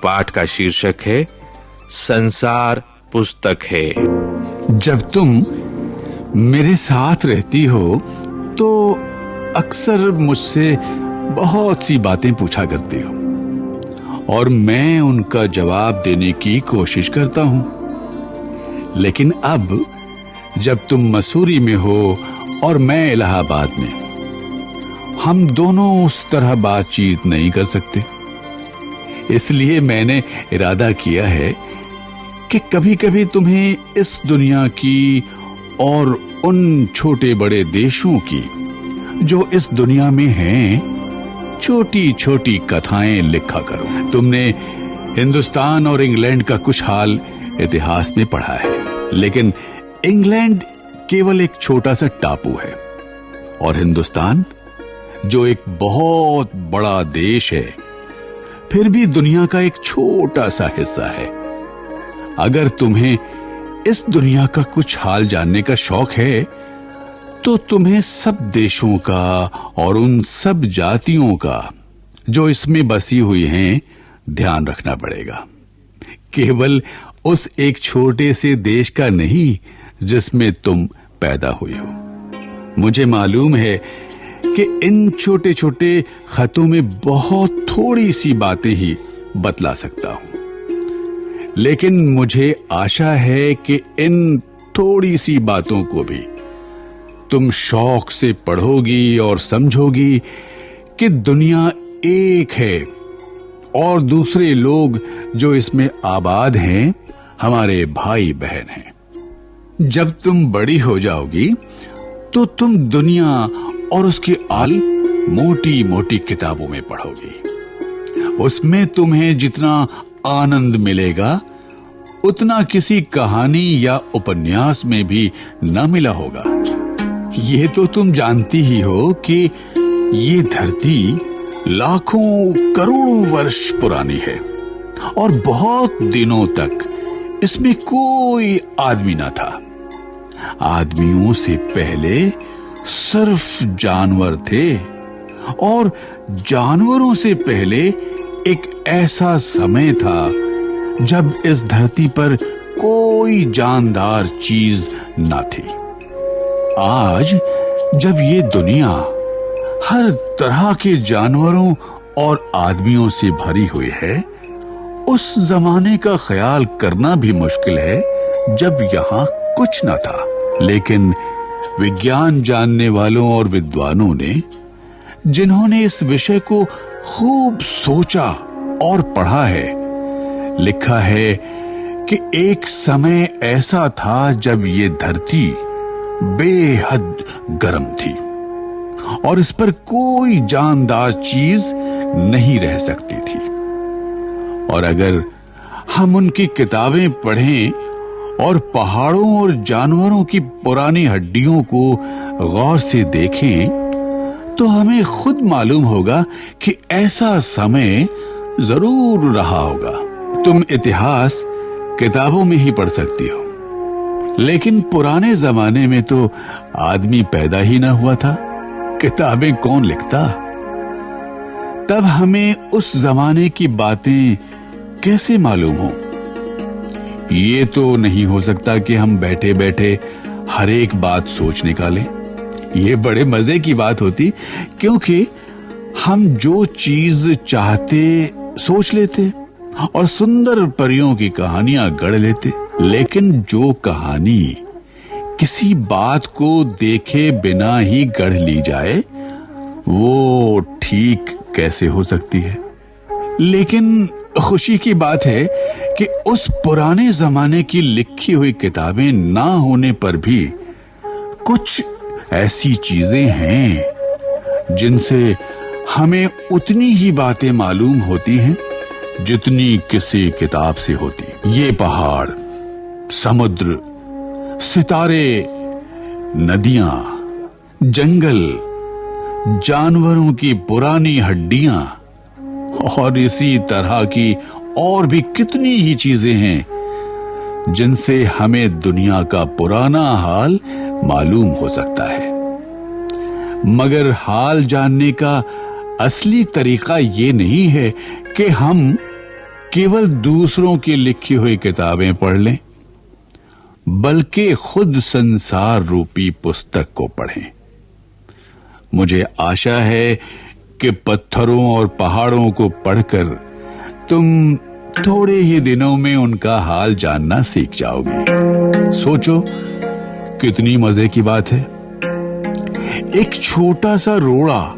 पाठ का शीर्षक है संसार पुस्तक है। जब तुम मेरे साथ रहती हो तो अक्सर मुझसे बहुत सी बातें पूछा करती हो और मैं उनका जवाब देने की कोशिश करता हूं। लेकिन अब जब तुम मसूरी में हो और मैं इलाहाबाद में, हम दोनों उस तरह बातचीत नहीं कर सकते। इसलिए मैंने इरादा किया है कि कभी-कभी तुम्हें इस दुनिया की और उन छोटे बड़े देशों की जो इस दुनिया में हैं, छोटी छोटी कथाएं लिखा करो। तुमने हिंदुस्तान और इंग्लैंड का कुछ हाल इतिहास में पढ़ा है, लेकिन इंग्लैंड केवल एक छोटा सा टापू है और हिंदुस्तान जो एक बहुत बड़ा देश है, फिर भी दुनिया का एक छोटा सा हिस्सा है। अगर तुम्हें इस दुनिया का कुछ हाल जानने का शौक है तो तुम्हें सब देशों का और उन सब जातियों का जो इसमें बसी हुई हैं ध्यान रखना पड़ेगा। केवल उस एक छोटे से देश का नहीं जिसमें तुम पैदा हुई हो। मुझे मालूम है कि इन छोटे छोटे खतों में बहुत थोड़ी सी बातें ही बतला सकता हूं, लेकिन मुझे आशा है कि इन थोड़ी सी बातों को भी तुम शौक से पढ़ोगी और समझोगी कि दुनिया एक है और दूसरे लोग जो इसमें आबाद हैं हमारे भाई बहन हैं। जब तुम बड़ी हो जाओगी तो तुम दुनिया और उसके आल मोटी मोटी किताबों में पढ़ोगी। उसमें तुम्हें जितना आनंद मिलेगा उतना किसी कहानी या उपन्यास में भी न मिला होगा। ये तो तुम जानती ही हो कि ये धरती लाखों करोड़ों वर्ष पुरानी है और बहुत दिनों तक इसमें कोई आदमी ना था। आदमियों से पहले सिर्फ जानवर थे और जानवरों से पहले एक ऐसा समय था जब इस धरती पर कोई जानदार चीज ना थी। आज जब ये दुनिया हर तरह के जानवरों और आदमियों से भरी हुई है, उस जमाने का ख्याल करना भी मुश्किल है जब यहां कुछ न था। लेकिन विज्ञान जानने वालों और विद्वानों ने, जिन्होंने इस विषय को खूब सोचा और पढ़ा है, लिखा है कि एक समय ऐसा था जब ये धरती बेहद गर्म थी और इस पर कोई जानदार चीज नहीं रह सकती थी। और अगर हम उनकी किताबें पढ़ें और पहाड़ों और जानवरों की पुरानी हड्डियों को गौर से देखें तो हमें खुद मालूम होगा कि ऐसा समय जरूर रहा होगा। तुम इतिहास किताबों में ही पढ़ सकती हो, लेकिन पुराने जमाने में तो आदमी पैदा ही ना हुआ था, किताबें कौन लिखता? तब हमें उस जमाने की बातें कैसे मालूम हो? ये तो नहीं हो सकता कि हम बैठे बैठे हर एक बात सोच निकालें। ये बड़े मजे की बात होती, क्योंकि हम जो चीज चाहते सोच लेते और सुंदर परियों की कहानियां गढ़ लेते। लेकिन जो कहानी किसी बात को देखे बिना ही गढ़ ली जाए, वो ठीक कैसे हो सकती है? लेकिन खुशी की बात है कि उस पुराने जमाने की लिखी हुई किताबें ना होने पर भी कुछ ऐसी चीजें हैं जिनसे हमें उतनी ही बातें मालूम होती हैं जितनी किसी किताब से होती। ये पहाड़, समुद्र, सितारे, नदियां, जंगल, जानवरों की पुरानी हड्डियां और इसी तरह की और भी कितनी ही चीजें हैं जिनसे हमें दुनिया का पुराना हाल मालूम हो सकता है। मगर हाल जानने का असली तरीका ये नहीं है कि हम केवल दूसरों की लिखी हुई किताबें पढ़ लें, बल्कि खुद संसार रूपी पुस्तक को पढ़ें। मुझे आशा है कि पत्थरों और पहाड़ों को पढ़कर तुम थोड़े ही दिनों में उनका हाल जानना सीख जाओगे। सोचो कितनी मजे की बात है। एक छोटा सा रोड़ा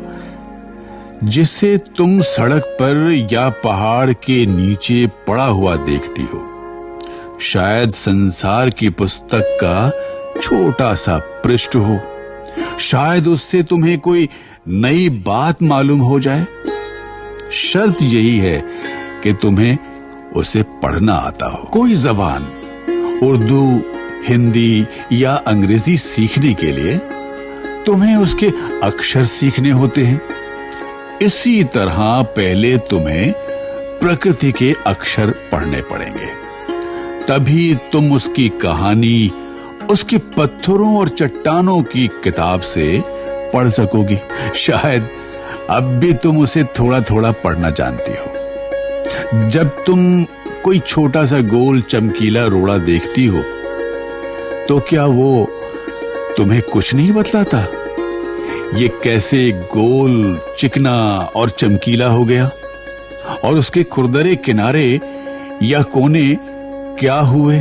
जिसे तुम सड़क पर या पहाड़ के नीचे पड़ा हुआ देखती हो, शायद संसार की पुस्तक का छोटा सा पृष्ठ हो। शायद उससे तुम्हें कोई नई बात मालूम हो जाए। शर्त यही है कि तुम्हें उसे पढ़ना आता हो। कोई जबान, उर्दू, हिंदी या अंग्रेजी सीखने के लिए तुम्हें उसके अक्षर सीखने होते हैं। इसी तरह पहले तुम्हें प्रकृति के अक्षर पढ़ने पड़ेंगे, तभी तुम उसकी कहानी उसके पत्थरों और चट्टानों की किताब से पढ़ सकोगी। शायद अब भी तुम उसे थोड़ा थोड़ा पढ़ना जानती हो। जब तुम कोई छोटा सा गोल चमकीला रोड़ा देखती हो तो क्या वो तुम्हें कुछ नहीं बतलाता? ये कैसे गोल, चिकना और चमकीला हो गया, और उसके खुरदरे किनारे या कोने क्या हुए?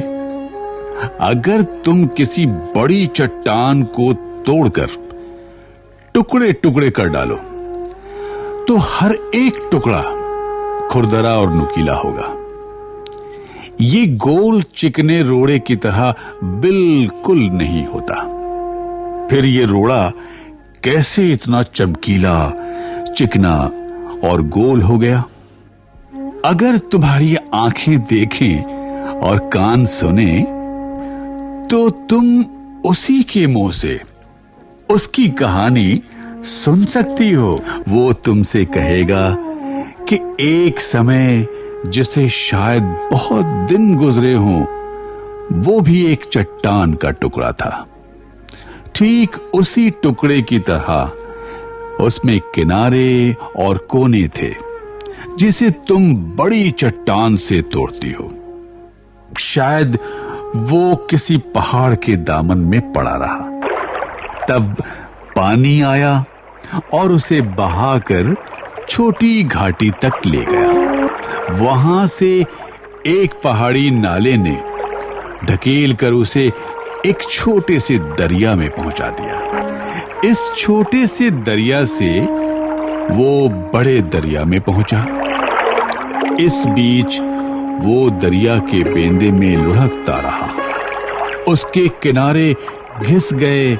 अगर तुम किसी बड़ी चट्टान को तोड़कर टुकड़े टुकड़े कर डालो तो हर एक टुकड़ा खुरदरा और नुकीला होगा। ये गोल चिकने रोड़े की तरह बिल्कुल नहीं होता। फिर ये रोड़ा कैसे इतना चमकीला, चिकना और गोल हो गया? अगर तुम्हारी आंखें देखें और कान सुने तो तुम उसी के मुंह से उसकी कहानी सुन सकती हो। वो तुमसे कहेगा कि एक समय जिसे शायद बहुत दिन गुजरे हों, वो भी एक चट्टान का टुकड़ा था। ठीक उसी टुकड़े की तरह उसमें किनारे और कोने थे जिसे तुम बड़ी चट्टान से तोड़ती हो। शायद वो किसी पहाड़ के दामन में पड़ा रहा, तब पानी आया और उसे बहाकर छोटी घाटी तक ले गया। वहां से एक पहाड़ी नाले ने ढकेल कर उसे एक छोटे से दरिया में पहुंचा दिया। इस छोटे से दरिया से वो बड़े दरिया में पहुंचा। इस बीच वो दरिया के बेंदे में लुढ़कता रहा। उसके किनारे घिस गए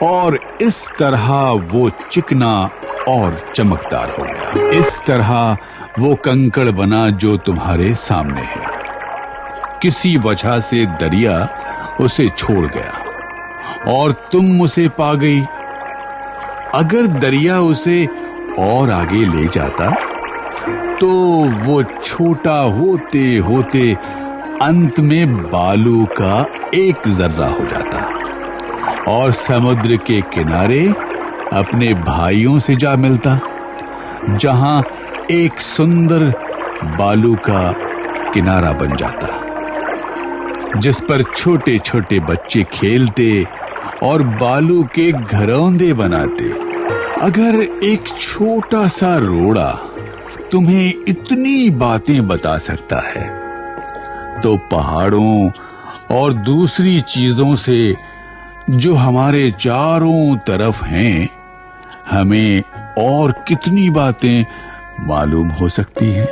और इस तरह वो चिकना और चमकदार हो गया। इस तरह वो कंकड़ बना जो तुम्हारे सामने है। किसी वजह से दरिया उसे छोड़ गया और तुम उसे पा गई। अगर दरिया उसे और आगे ले जाता तो वो छोटा होते होते अंत में बालू का एक जर्रा हो जाता और समुद्र के किनारे अपने भाइयों से जा मिलता, जहां एक सुंदर बालू का किनारा बन जाता जिस पर छोटे छोटे बच्चे खेलते और बालू के घरौंदे बनाते। अगर एक छोटा सा रोड़ा तुम्हें इतनी बातें बता सकता है तो पहाड़ों और दूसरी चीजों से जो हमारे चारों तरफ हैं, हमें और कितनी बातें मालूम हो सकती हैं।